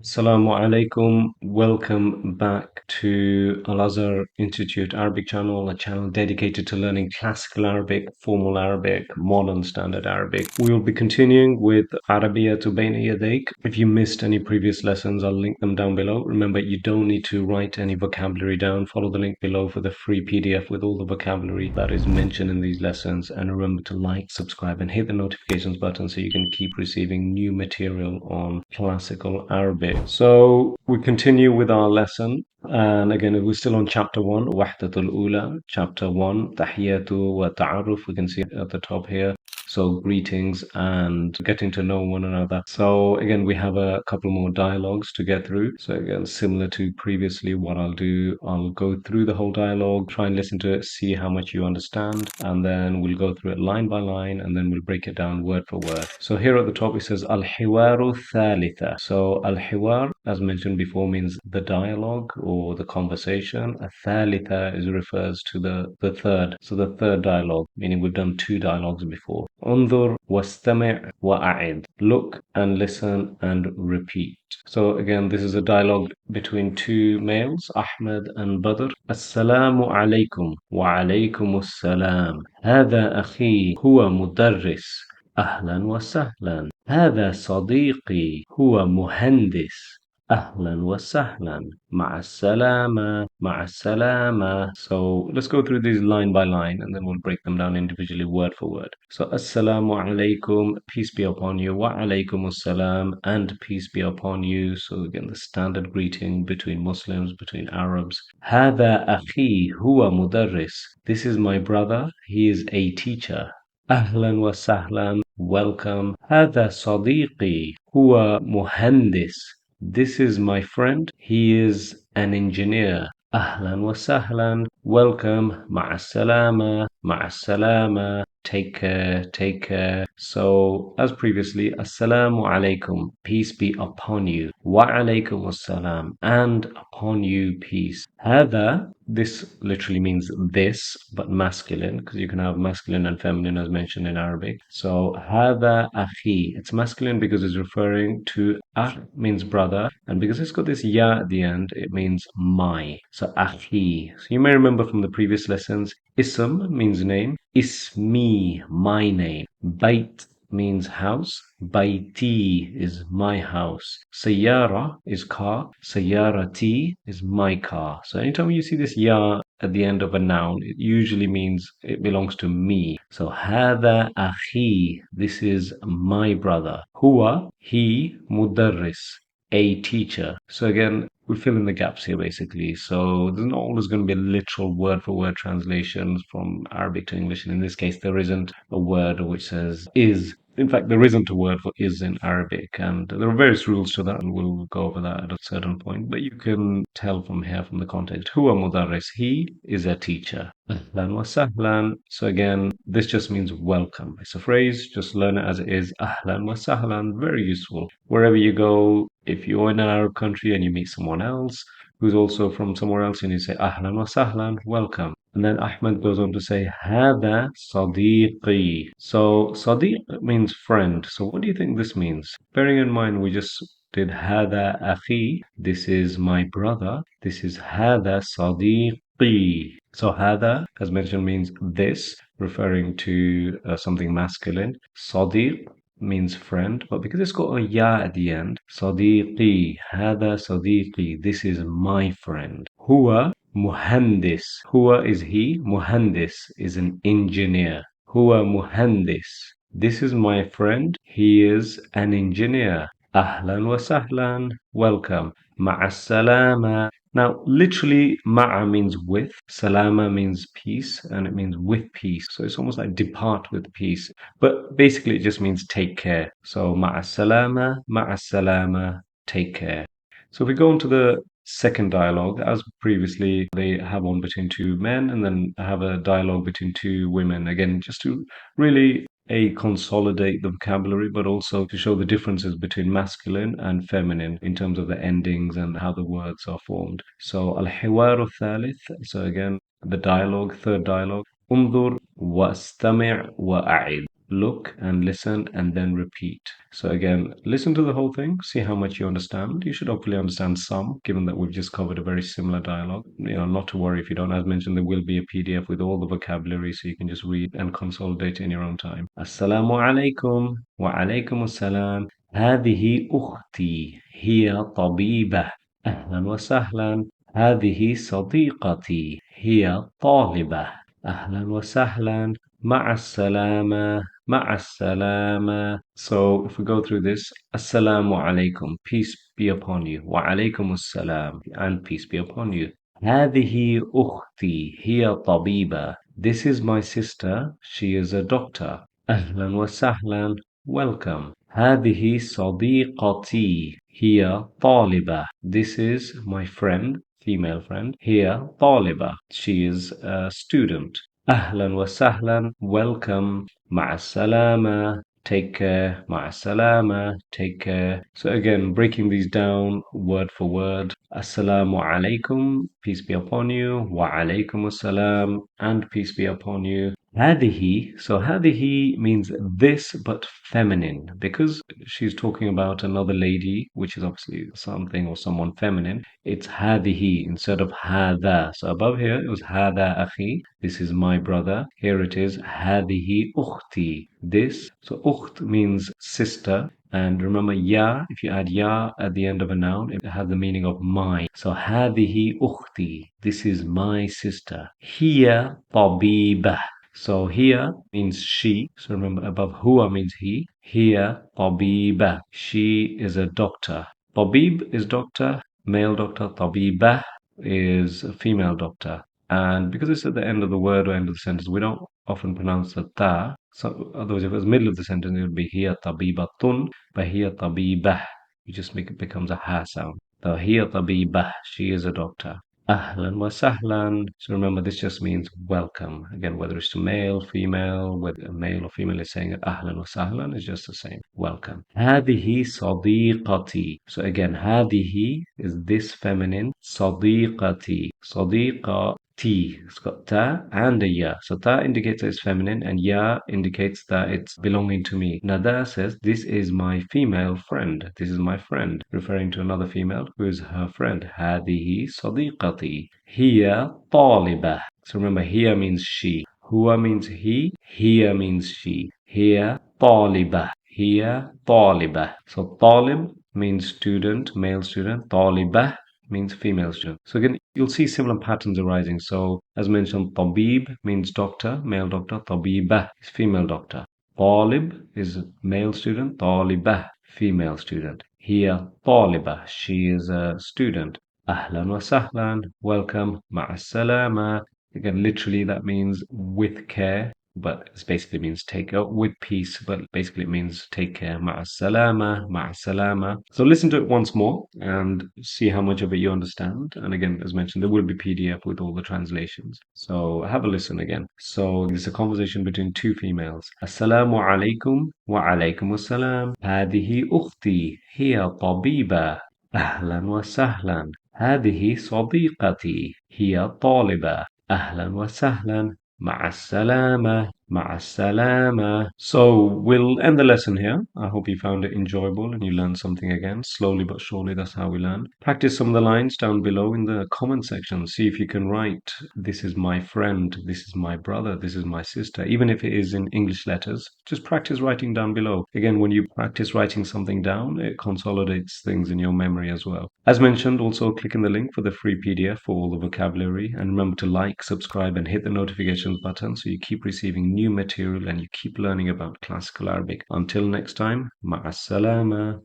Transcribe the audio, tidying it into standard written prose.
Assalamu alaikum. Welcome back to Al-Azhar Institute Arabic channel, a channel dedicated to learning classical Arabic, formal Arabic, modern standard Arabic. We will be continuing with Arabiyyah Bayna Yadayk. If you missed any previous lessons, I'll link them down below. Remember, you don't need to write any vocabulary down. Follow the link below for the free PDF with all the vocabulary that is mentioned in these lessons. And remember to like, subscribe, and hit the notifications button so you can keep receiving new material on classical Arabic. So we continue with our lesson. And again, we're still on chapter 1, Wahdatul Ula, chapter 1, Tahiyatu wa Ta'aruf. We can see at the top here. So greetings and getting to know one another. So again, we have a couple more dialogues to get through. So again, similar to previously, what I'll do, I'll go through the whole dialogue, try and listen to it, see how much you understand, and then we'll go through it line by line, and then we'll break it down word for word. So here at the top, it says Al-Hiwaru Thalitha. So Al-Hiwar, as mentioned before, means the dialogue or the conversation. Thalitha refers to the third. So the third dialogue, meaning we've done two dialogues before. انظر واستمع وأعد. Look and listen and repeat. So again, this is a dialogue between two males, Ahmed and Badr. السلام عليكم وعليكم السلام. هذا أخي هو مدرس. أهلا وسهلا. هذا صديقي هو مهندس. أهلا وسهلا. مع السلامة. مع السلامة. So let's go through these line by line and then we'll break them down individually word for word. So Assalamu alaikum, peace be upon you. Wa alaikum assalam, and peace be upon you. So again, the standard greeting between Muslims, between Arabs. هذا أخي هو مدرس. This is my brother, he is a teacher. أهلا وسهلا, welcome. هذا صديقي هو مهندس. This is my friend. He is an engineer. أهلا وسهلا. Welcome. مع السلامة. مع السلامة. Take care. Take care. So, as previously, Assalamu alaikum. Peace be upon you. Wa alaikum assalam. And upon you peace. هذا, this literally means this, but masculine, because you can have masculine and feminine as mentioned in Arabic. So, هذا أخي. It's masculine because it's referring to أخ means brother, and because it's got this ya at the end, it means my. So, أخي. So, you may remember from the previous lessons, Ism means name, Ismi, my name. Bait means house. Baiti is my house. Sayyara is car. Sayyarati is my car. So anytime you see this ya at the end of a noun, it usually means it belongs to me. So هذا أخي. This is my brother. Huwa, he, mudarris, a teacher. So again, we fill in the gaps here basically. So there's not always going to be literal word for word translations from Arabic to English. And in this case, there isn't a word which says is. In fact, there isn't a word for is in Arabic, and there are various rules to that, and we'll go over that at a certain point. But you can tell from here, from the context, huwa mudarris, he is a teacher. Ahlan wa sahlan. So again, this just means welcome. It's a phrase, just learn it as it is. Ahlan wa sahlan, very useful. Wherever you go, if you're in an Arab country and you meet someone else who's also from somewhere else, and you say ahlan wa sahlan, welcome. And then Ahmed goes on to say, هذا صديقي. So صديق means friend. So what do you think this means? Bearing in mind we just did هذا أخي. This is my brother. This is هذا صديقي. So هذا, as mentioned, means this, referring to something masculine. صديق means friend, but because it's got a ya at the end, صديقي, هذا صديقي, this is my friend. هو مهندس. Huwa is he, muhandis is an engineer. Huwa muhandis. This is my friend, he is an engineer. Ahlan wa sahlan, welcome. Ma'as-salama. Now, literally, ma'a means with, salama means peace, and it means with peace. So it's almost like depart with peace. But basically, it just means take care. So, ma'as-salama, ma'as-salama, take care. So if we go into the second dialogue, as previously, they have one between two men and then have a dialogue between two women. Again, just to really consolidate the vocabulary, but also to show the differences between masculine and feminine in terms of the endings and how the words are formed. So al-hiwaru thalith. So again, the dialogue, third dialogue. انظر واستمع وأعد. look and listen and then repeat. So again, listen to the whole thing, see how much you understand. You should hopefully understand some, given that we've just covered a very similar dialogue. Not to worry if you don't. As mentioned, there will be a PDF with all the vocabulary so you can just read and consolidate it in your own time. Assalamu alaikum wa alaikum assalam. هذه أختي هي طبيبة. أهلا وسهلا. هذه صديقتي هي طالبة. أهلا وسهلا. مع السلامة. مع السلامة. So if we go through this, Assalamu alaikum, peace be upon you. Wa alaikum assalam, and peace be upon you. هذه أختي هي طبيبة. This is my sister, she is a doctor. أهلا وسهلا, welcome. هذه صديقتي هي طالبة. This is my friend, female friend. هي طالبة. She is a student. أهلا وسهلا, welcome. مع السلامة, take care. مع السلامة, take care. So again, breaking these down word for word. Assalamu alaikum, peace be upon you. Wa alaikum assalam, and peace be upon you. هذه, so هذه means this but feminine, because she's talking about another lady, which is obviously something or someone feminine. It's هذه instead of هذا. So above here it was هذا أخي, this is my brother. Here it is هذه أختي, this. So أخت means sister. And remember, ya, if you add ya at the end of a noun, it has the meaning of my. So هذه أختي, this is my sister. هي طبيبة. So here means she. So remember, above huwa means he. Here, طبيبة. She is a doctor. طبيب is doctor, male doctor. طبيبة is a female doctor. And because it's at the end of the word or end of the sentence, we don't often pronounce the ta. So otherwise, if it was middle of the sentence, it would be here tabibatun, but here tabibah. You just make it becomes a ha sound. So here tabibah, she is a doctor. Ahlan wa sahlan. So remember, this just means welcome. Again, whether it's to male, female, whether a male or female is saying it, ahlan wa sahlan, is just the same. Welcome. هذه صديقتي. So again, هذه is this feminine. صديقتي. صديقة. T. It's got ta and a ya. So ta indicates that it's feminine and ya indicates that it's belonging to me. Nada says, this is my female friend. This is my friend, referring to another female who is her friend. هذه صديقتي. هي طالبة. So remember, here means she. Huwa means he. Here means she. Here طالبة. Here طالبة. So طالب means student, male student. طالبة means female student. So again, you'll see similar patterns arising. So as mentioned, tabib means doctor, male doctor. Tabibah is female doctor. Talib is male student. Talibah, female student. Here, talibah, she is a student. Ahlan wa sahlan, welcome. Ma'as-salama. Again, literally that means with care, but it basically means take with peace, but basically it means take care. Ma'as-salama, ma'as-salama. So listen to it once more and see how much of it you understand. And again, as mentioned, there will be PDF with all the translations. So have a listen again. So it's a conversation between two females. Assalamu alaikum wa alaikum assalam. هذه أختي هي طبيبة. أهلا وسهلا. هذه صديقتي هي طالبة. أهلا وسهلا. مع السلامة. مع السلامة. So we'll end the lesson here. I hope you found it enjoyable and you learned something again. Slowly but surely, that's how we learn. Practice some of the lines down below in the comment section. See if you can write, this is my friend, this is my brother, this is my sister. Even if it is in English letters, just practice writing down below. Again, when you practice writing something down, it consolidates things in your memory as well. As mentioned, also click in the link for the free PDF for all the vocabulary. And remember to like, subscribe, and hit the notifications button so you keep receiving new material and you keep learning about classical Arabic. Until next time, ma'as salama.